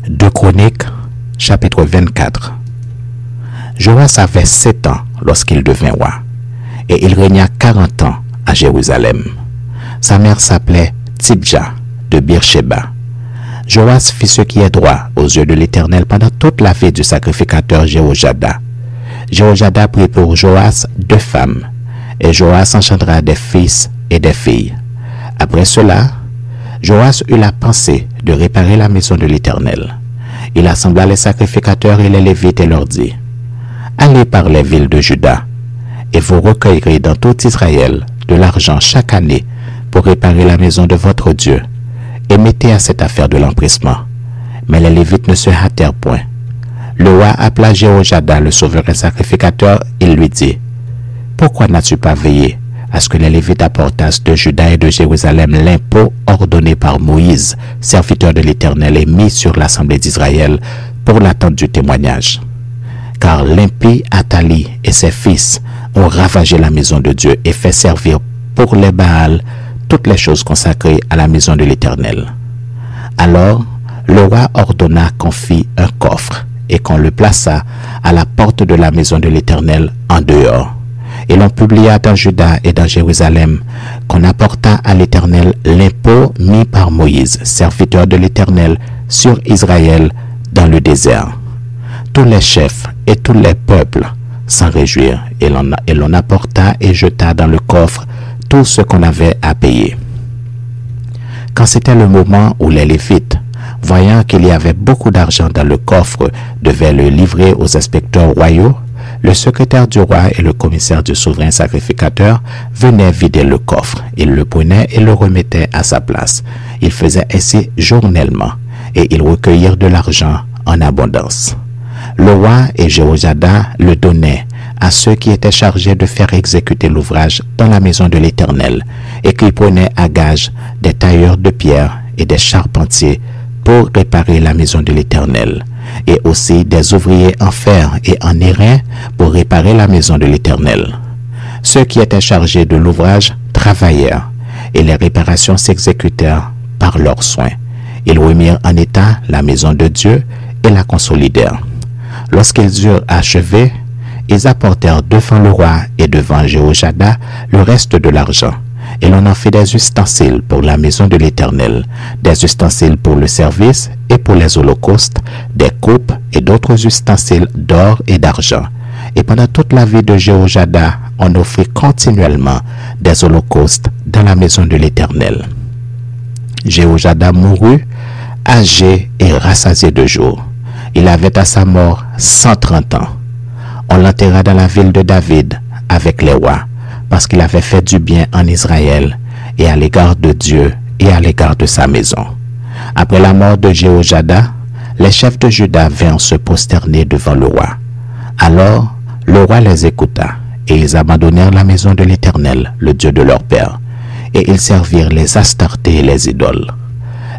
2 Chroniques, chapitre 24. Joas avait 7 ans lorsqu'il devint roi, et il régna 40 ans à Jérusalem. Sa mère s'appelait Tibja de Beersheba. Joas fit ce qui est droit aux yeux de l'Éternel pendant toute la vie du sacrificateur Jéhojada. Jéhojada prit pour Joas 2 femmes, et Joas engendra des fils et des filles. Après cela, Joas eut la pensée de réparer la maison de l'Éternel. Il assembla les sacrificateurs et les Lévites et leur dit: Allez par les villes de Juda, et vous recueillerez dans tout Israël de l'argent chaque année pour réparer la maison de votre Dieu, et mettez à cette affaire de l'empressement. Mais les Lévites ne se hâtèrent point. Le roi appela Jéhojada, le sauveur et sacrificateur. Il lui dit: Pourquoi n'as-tu pas veillé à ce que les Lévites apportassent de Juda et de Jérusalem l'impôt ordonné par Moïse, serviteur de l'Éternel, et mis sur l'assemblée d'Israël pour l'attente du témoignage? Car l'impie Athali et ses fils ont ravagé la maison de Dieu et fait servir pour les Baals toutes les choses consacrées à la maison de l'Éternel. Alors le roi ordonna qu'on fît un coffre et qu'on le plaça à la porte de la maison de l'Éternel en dehors. Et l'on publia dans Juda et dans Jérusalem qu'on apporta à l'Éternel l'impôt mis par Moïse, serviteur de l'Éternel, sur Israël dans le désert. Tous les chefs et tous les peuples s'en réjouirent, et l'on apporta et jeta dans le coffre tout ce qu'on avait à payer. Quand c'était le moment où les Lévites, voyant qu'il y avait beaucoup d'argent dans le coffre, devaient le livrer aux inspecteurs royaux, le secrétaire du roi et le commissaire du souverain sacrificateur venaient vider le coffre. Ils le prenaient et le remettaient à sa place. Ils faisaient ainsi journellement, et ils recueillirent de l'argent en abondance. Le roi et Jéhojada le donnaient à ceux qui étaient chargés de faire exécuter l'ouvrage dans la maison de l'Éternel, et qui prenaient à gage des tailleurs de pierre et des charpentiers pour réparer la maison de l'Éternel, et aussi des ouvriers en fer et en airain pour réparer la maison de l'Éternel. Ceux qui étaient chargés de l'ouvrage travaillèrent, et les réparations s'exécutèrent par leurs soins. Ils remirent en état la maison de Dieu et la consolidèrent. Lorsqu'ils eurent achevé, ils apportèrent devant le roi et devant Jéhojada le reste de l'argent, et l'on en fit des ustensiles pour la maison de l'Éternel, des ustensiles pour le service et pour les holocaustes, des coupes et d'autres ustensiles d'or et d'argent. Et pendant toute la vie de Jéhojada, on offrit continuellement des holocaustes dans la maison de l'Éternel. Jéhojada mourut, âgé et rassasié de jours. Il avait à sa mort 130 ans. On l'enterra dans la ville de David avec les rois, parce qu'il avait fait du bien en Israël et à l'égard de Dieu et à l'égard de sa maison. Après la mort de Jéhojada, les chefs de Juda vinrent se prosterner devant le roi. Alors le roi les écouta, et ils abandonnèrent la maison de l'Éternel, le Dieu de leur père, et ils servirent les Astartés et les idoles.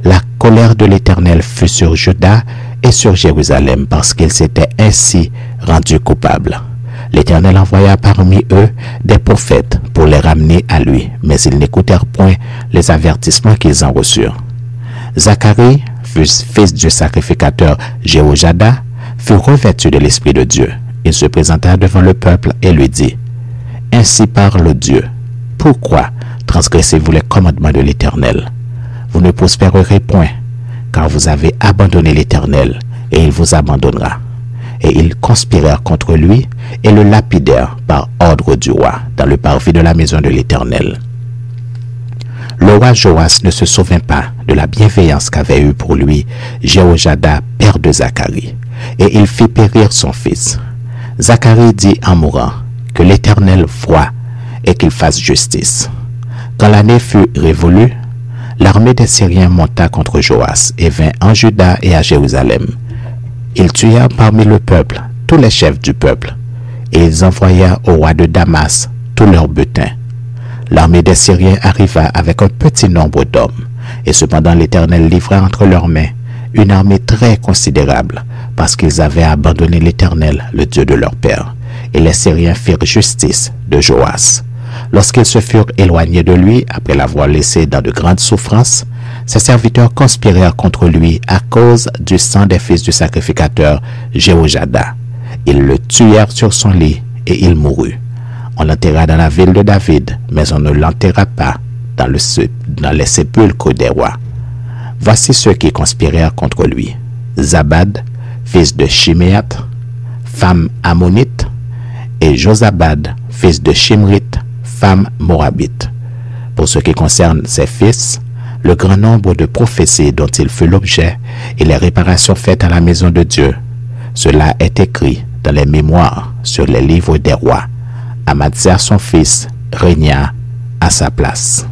La colère de l'Éternel fut sur Juda et sur Jérusalem, parce qu'ils s'étaient ainsi rendus coupables. L'Éternel envoya parmi eux des prophètes pour les ramener à lui, mais ils n'écoutèrent point les avertissements qu'ils en reçurent. Zacharie, fils du sacrificateur Jéhojada, fut revêtu de l'Esprit de Dieu. Il se présenta devant le peuple et lui dit: Ainsi parle Dieu, pourquoi transgressez-vous les commandements de l'Éternel? Vous ne prospérerez point, car vous avez abandonné l'Éternel, et il vous abandonnera. Et ils conspirèrent contre lui et le lapidèrent par ordre du roi dans le parvis de la maison de l'Éternel. Le roi Joas ne se souvint pas de la bienveillance qu'avait eue pour lui Jéhojada, père de Zacharie, et il fit périr son fils. Zacharie dit en mourant que l'Éternel voie et qu'il fasse justice. Quand l'année fut révolue, l'armée des Syriens monta contre Joas et vint en Juda et à Jérusalem. Ils tuèrent parmi le peuple tous les chefs du peuple, et ils envoyèrent au roi de Damas tous leurs butins. L'armée des Syriens arriva avec un petit nombre d'hommes, et cependant l'Éternel livra entre leurs mains une armée très considérable, parce qu'ils avaient abandonné l'Éternel, le Dieu de leur père, et les Syriens firent justice de Joas. Lorsqu'ils se furent éloignés de lui, après l'avoir laissé dans de grandes souffrances, Ses serviteurs conspirèrent contre lui à cause du sang des fils du sacrificateur Jéhojada. Ils le tuèrent sur son lit et il mourut. On l'enterra dans la ville de David, mais on ne l'enterra pas dans les sépulcres des rois. Voici ceux qui conspirèrent contre lui. Zabad, fils de Shiméat, femme ammonite, et Josabad, fils de Shimrith, femme moabite. Pour ce qui concerne ses fils, le grand nombre de prophéties dont il fut l'objet et les réparations faites à la maison de Dieu, cela est écrit dans les mémoires sur les livres des rois. Amadzia son fils régna à sa place.